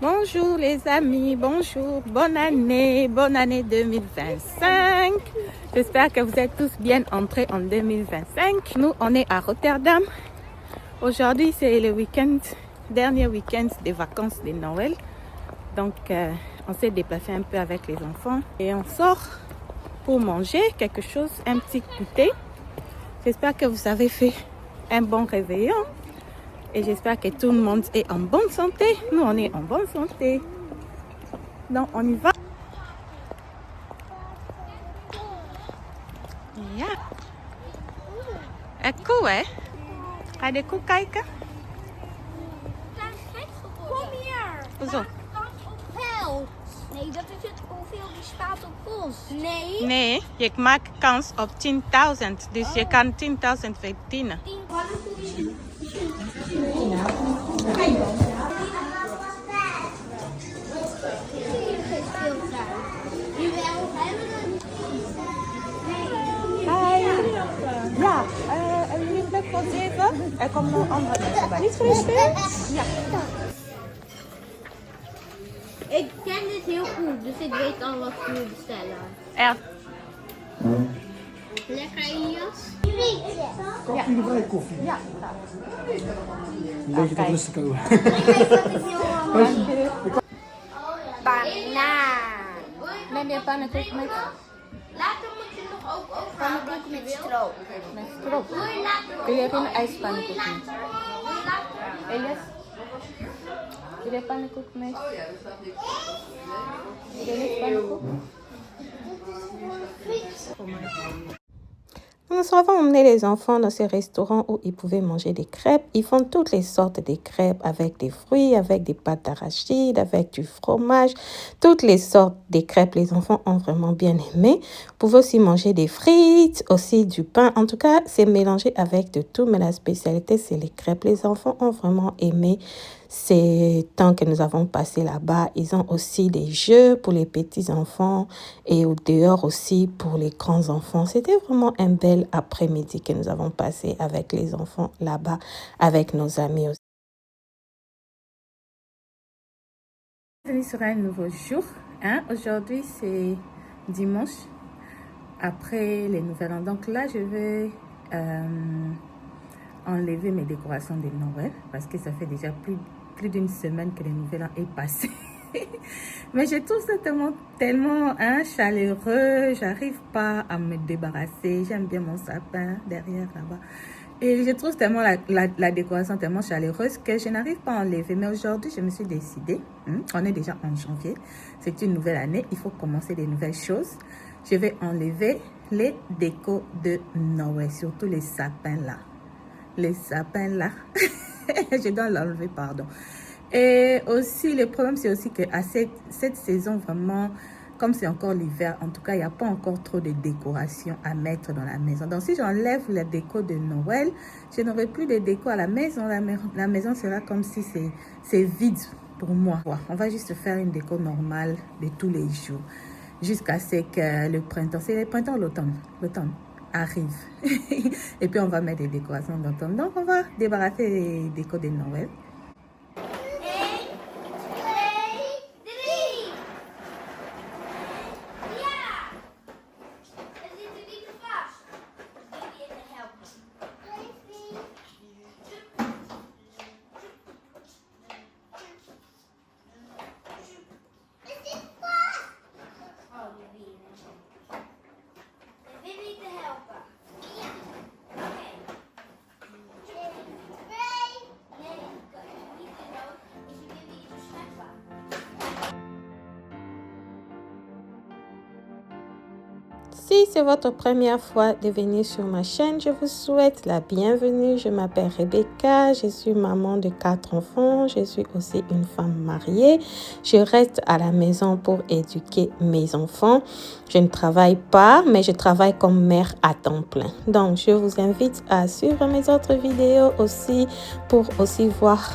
Bonjour les amis, bonjour, bonne année 2025. J'espère que vous êtes tous bien entrés en 2025. Nous, on est à Rotterdam. Aujourd'hui, c'est le dernier week-end des vacances de Noël. Donc, on s'est déplacé un peu avec les enfants et on sort pour manger quelque chose, un petit goûter. J'espère que vous avez fait un bon réveillon. Et j'espère que tout le monde est en bonne santé. Nous, on est en bonne santé. Donc, on y va. Ja. Het koe, hè? Ga je de koe kijken? Kom hier. Hoezo? Kans op geld. Nee, dat is het hoeveel die staat op kost. Nee. Nee, je maakt kans op 10.000. Dus je kan 10.000 verdienen. 10 pannenkoekjes. Hi. Ja, een nieuw plek voor 7. Er komen nog andere mensen bij. Niet gefeliciteerd? Ja. Ik ken dit heel goed, dus ik weet al wat ik moet bestellen. Ja. Lekker Elias? Koffie erbij, koffie. Ja. Een beetje tot rust te komen. Banaan. Neem je pannenkoek met Later moet je nog ook overhouden wat je wil. stroop? Doe je later. Wil je geen ijspannenkoek mee? Doe je later. Elias? Wil je pannenkoek mee? Wil je pannenkoek? Nous avons emmené les enfants dans ce restaurant où ils pouvaient manger des crêpes. Ils font toutes les sortes de crêpes avec des fruits, avec des pâtes d'arachide, avec du fromage. Toutes les sortes de crêpes, les enfants ont vraiment bien aimé. Vous pouvez aussi manger des frites, aussi du pain. En tout cas, c'est mélangé avec de tout, mais la spécialité, c'est les crêpes. Les enfants ont vraiment aimé ces temps que nous avons passé là-bas. Ils ont aussi des jeux pour les petits-enfants et au dehors aussi pour les grands-enfants. C'était vraiment un bel après-midi que nous avons passé avec les enfants là-bas, avec nos amis aussi. Bienvenue sur un nouveau jour. Aujourd'hui, c'est dimanche, après les Nouvel An. Donc là, je vais enlever mes décorations de Noël parce que ça fait déjà plus d'une semaine que le Nouvel An est passé. Mais je trouve ça tellement chaleureux. J'arrive pas à me débarrasser. J'aime bien mon sapin derrière là-bas. Et je trouve tellement la décoration tellement chaleureuse que je n'arrive pas à enlever. Mais aujourd'hui, je me suis décidée. On est déjà en janvier. C'est une nouvelle année. Il faut commencer des nouvelles choses. Je vais enlever les décos de Noël, surtout les sapins là. Les sapins là. Je dois l'enlever, pardon. Et aussi, le problème, c'est aussi qu'à cette saison, vraiment, comme c'est encore l'hiver, en tout cas, il n'y a pas encore trop de décoration à mettre dans la maison. Donc, si j'enlève la déco de Noël, je n'aurai plus de déco à la maison. La maison sera comme si c'est vide pour moi. On va juste faire une déco normale de tous les jours jusqu'à ce que le printemps, c'est le printemps, l'automne arrive. Et puis, on va mettre des décorations d'automne. Donc, on va débarrasser les décos de Noël. 1, 2, 3. Ja! We zitten niet te vast. Dus die je te helpen. Is dit vast? Oh, je wil niet te helpen. Ja. Oké. 2. Nee, dat is niet te nood. Is je wil niet te scheppen. Si c'est votre première fois de venir sur ma chaîne, je vous souhaite la bienvenue. Je m'appelle Rebecca, je suis maman de 4 enfants, je suis aussi une femme mariée. Je reste à la maison pour éduquer mes enfants. Je ne travaille pas, mais je travaille comme mère à temps plein. Donc, je vous invite à suivre mes autres vidéos aussi pour aussi voir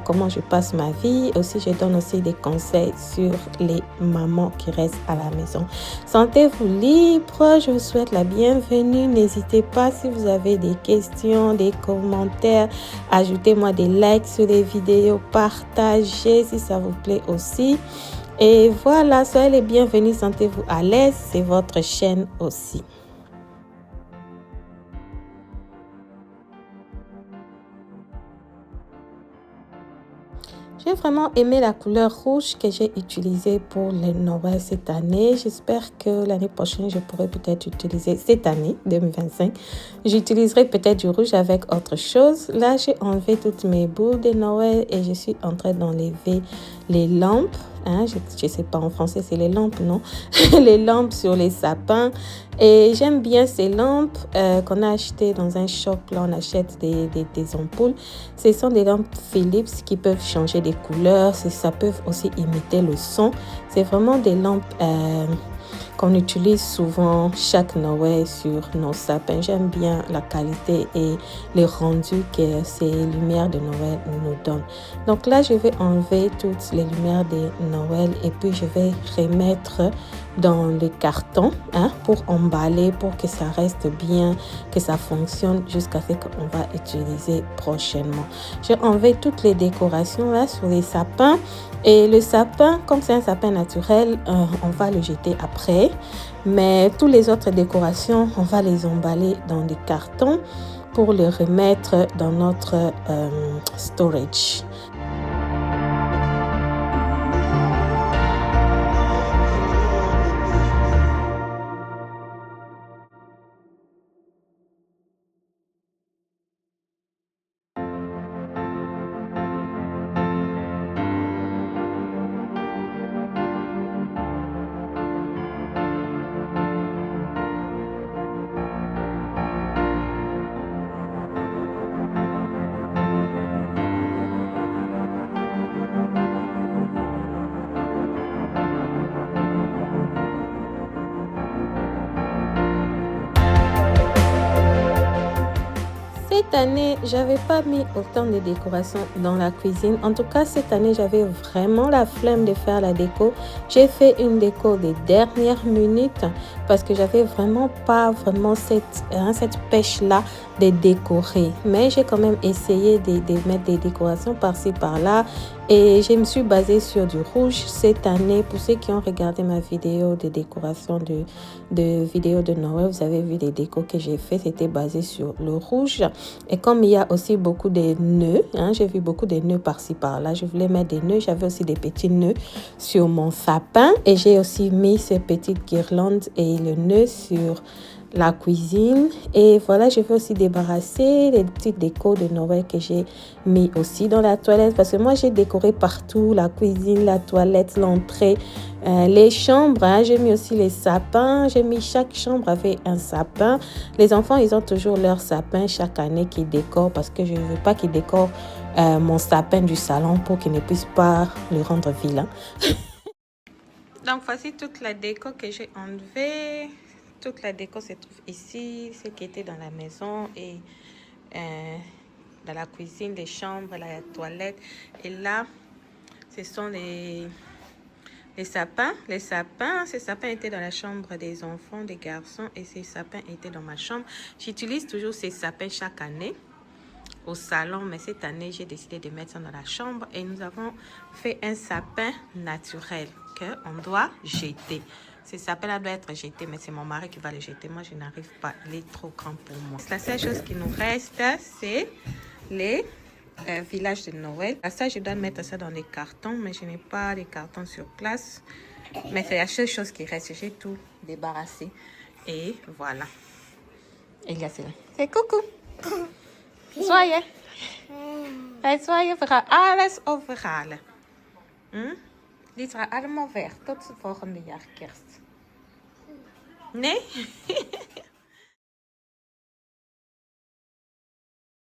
comment je passe ma vie. Aussi, je donne aussi des conseils sur les mamans qui restent à la maison. Sentez-vous libre proches, je vous souhaite la bienvenue. N'hésitez pas si vous avez des questions, des commentaires. Ajoutez-moi des likes sur les vidéos. Partagez si ça vous plaît aussi. Et voilà, soyez les bienvenus. Sentez-vous à l'aise. C'est votre chaîne aussi. J'ai vraiment aimé la couleur rouge que j'ai utilisée pour le Noël cette année. J'espère que l'année prochaine, je pourrai peut-être utiliser, cette année, 2025, j'utiliserai peut-être du rouge avec autre chose. Là, j'ai enlevé toutes mes boules de Noël et je suis en train d'enlever les lampes. Hein, je ne sais pas en français, c'est les lampes, non? Les lampes sur les sapins. Et j'aime bien ces lampes qu'on a achetées dans un shop. Là, on achète des ampoules. Ce sont des lampes Philips qui peuvent changer des couleurs. Ça peut aussi imiter le son. C'est vraiment des lampes qu'on utilise souvent chaque Noël sur nos sapins. J'aime bien la qualité et le rendu que ces lumières de Noël nous donnent. Donc là, je vais enlever toutes les lumières de Noël et puis je vais remettre dans le carton pour emballer, pour que ça reste bien, que ça fonctionne jusqu'à ce qu'on va utiliser prochainement. J'ai enlevé toutes les décorations là sur les sapins. Et le sapin, comme c'est un sapin naturel, on va le jeter après. Mais toutes les autres décorations, on va les emballer dans des cartons pour les remettre dans notre storage. Cette année, j'avais pas mis autant de décorations dans la cuisine. En tout cas, cette année, j'avais vraiment la flemme de faire la déco. J'ai fait une déco des dernières minutes parce que j'avais vraiment pas cette pêche-là de décorer. Mais j'ai quand même essayé de mettre des décorations par-ci, par-là. Et je me suis basée sur du rouge cette année. Pour ceux qui ont regardé ma vidéo de décoration de vidéo de Noël, vous avez vu les décos que j'ai fait. C'était basé sur le rouge. Et comme il y a aussi beaucoup de nœuds, j'ai vu beaucoup de nœuds par-ci, par-là. Je voulais mettre des nœuds. J'avais aussi des petits nœuds sur mon sapin. Et j'ai aussi mis ces petites guirlandes et le nœud sur la cuisine. Et voilà, je vais aussi débarrasser les petites décos de Noël que j'ai mis aussi dans la toilette, parce que moi j'ai décoré partout, la cuisine, la toilette, l'entrée, les chambres, j'ai mis aussi les sapins, j'ai mis chaque chambre avec un sapin. Les enfants, ils ont toujours leur sapin chaque année qu'ils décorent, parce que je ne veux pas qu'ils décorent mon sapin du salon pour qu'ils ne puissent pas le rendre vilain. Donc voici toute la déco que j'ai enlevée. Toute la déco se trouve ici, ce qui était dans la maison et dans la cuisine, les chambres, la toilette. Et là, ce sont les sapins. Les sapins, ces sapins étaient dans la chambre des enfants, des garçons, et ces sapins étaient dans ma chambre. J'utilise toujours ces sapins chaque année au salon, mais cette année, j'ai décidé de mettre ça dans la chambre et nous avons fait un sapin naturel qu'on doit jeter. Ce sapin-là doit être jeté, mais c'est mon mari qui va le jeter. Moi, je n'arrive pas. Il est trop grand pour moi. La seule chose qui nous reste, c'est les villages de Noël. Ça, je dois mettre ça dans les cartons, mais je n'ai pas les cartons sur place. Mais c'est la seule chose qui reste. J'ai tout débarrassé. Et voilà. Et il y a cela. C'est coucou. Zwaaien. Wij zwaaien, we gaan alles overhalen. Dit gaat allemaal weg tot het volgende jaar kerst. Nee?